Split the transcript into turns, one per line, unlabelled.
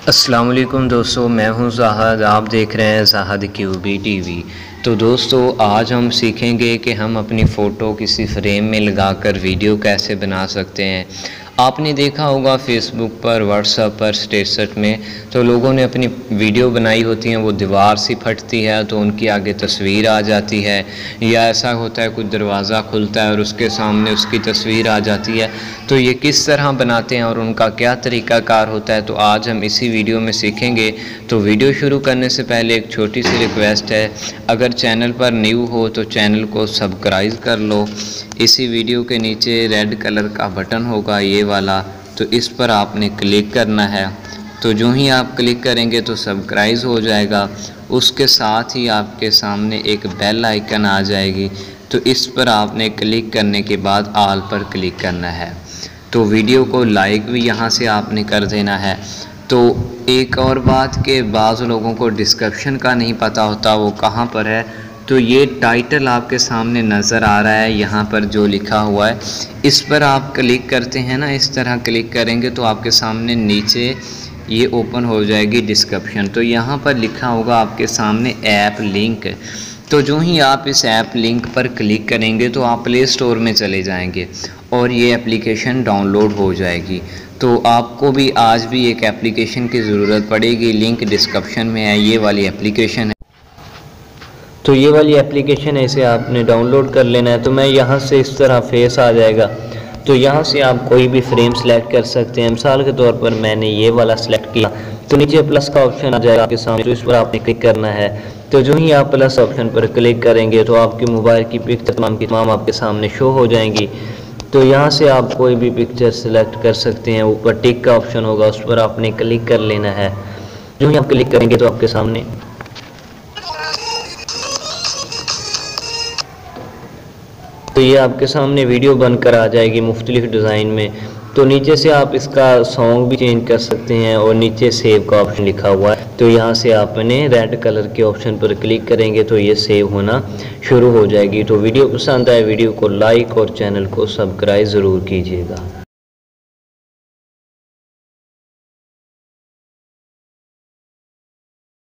अस्सलाम वालेकुम दोस्तों, मैं हूं ज़ाहद। आप देख रहे हैं ज़ाहद क्यूबी टीवी। तो दोस्तों, आज हम सीखेंगे कि हम अपनी फ़ोटो किसी फ्रेम में लगाकर वीडियो कैसे बना सकते हैं। आपने देखा होगा फेसबुक पर, व्हाट्सएप पर, स्टेटस में तो लोगों ने अपनी वीडियो बनाई होती हैं, वो दीवार सी फटती है तो उनकी आगे तस्वीर आ जाती है, या ऐसा होता है कुछ दरवाज़ा खुलता है और उसके सामने उसकी तस्वीर आ जाती है। तो ये किस तरह बनाते हैं और उनका क्या तरीक़ाकार होता है, तो आज हम इसी वीडियो में सीखेंगे। तो वीडियो शुरू करने से पहले एक छोटी सी रिक्वेस्ट है, अगर चैनल पर न्यू हो तो चैनल को सब्सक्राइब कर लो। इसी वीडियो के नीचे रेड कलर का बटन होगा ये वाला, तो इस पर आपने क्लिक करना है। तो जो ही आप क्लिक करेंगे तो सब्सक्राइब हो जाएगा। उसके साथ ही आपके सामने एक बेल आइकन आ जाएगी, तो इस पर आपने क्लिक करने के बाद ऑल पर क्लिक करना है। तो वीडियो को लाइक भी यहाँ से आपने कर देना है। तो एक और बात के बाज़ लोगों को डिस्क्रिप्शन का नहीं पता होता वो कहाँ पर है, तो ये टाइटल आपके सामने नज़र आ रहा है, यहाँ पर जो लिखा हुआ है इस पर आप क्लिक करते हैं ना, इस तरह क्लिक करेंगे तो आपके सामने नीचे ये ओपन हो जाएगी डिस्क्रिप्शन। तो यहाँ पर लिखा होगा आपके सामने ऐप लिंक। तो जो ही आप इस ऐप लिंक पर क्लिक करेंगे तो आप प्ले स्टोर में चले जाएंगे और ये एप्लीकेशन डाउनलोड हो जाएगी। तो आपको भी आज भी एक एप्लीकेशन की ज़रूरत पड़ेगी, लिंक डिस्क्रिप्शन में है, ये वाली एप्लीकेशन है। तो ये वाली एप्लीकेशन है, इसे आपने डाउनलोड कर लेना है। तो मैं यहाँ से इस तरह फेस आ जाएगा, तो यहाँ से आप कोई भी फ्रेम सेलेक्ट कर सकते हैं। मिसाल के तौर पर मैंने ये वाला सेलेक्ट किया, तो नीचे प्लस का ऑप्शन आ जाएगा आपके सामने, तो इस पर आपने क्लिक करना है। तो जो ही आप प्लस ऑप्शन पर क्लिक करेंगे तो आपकी मोबाइल की पिक्चर तमाम की तमाम आपके सामने शो हो जाएंगी। तो यहाँ से आप कोई भी पिक्चर सेलेक्ट कर सकते हैं। ऊपर टिक का ऑप्शन होगा, उस पर आपने क्लिक कर लेना है। जो ही आप क्लिक करेंगे तो आपके सामने ये आपके सामने वीडियो बनकर आ जाएगी मुख्तलिफ डिज़ाइन में। तो नीचे से आप इसका सॉन्ग भी चेंज कर सकते हैं और नीचे सेव का ऑप्शन लिखा हुआ है, तो यहाँ से आपने रेड कलर के ऑप्शन पर क्लिक करेंगे तो ये सेव होना शुरू हो जाएगी। तो वीडियो पसंद आए वीडियो को लाइक और चैनल को सब्सक्राइब ज़रूर कीजिएगा।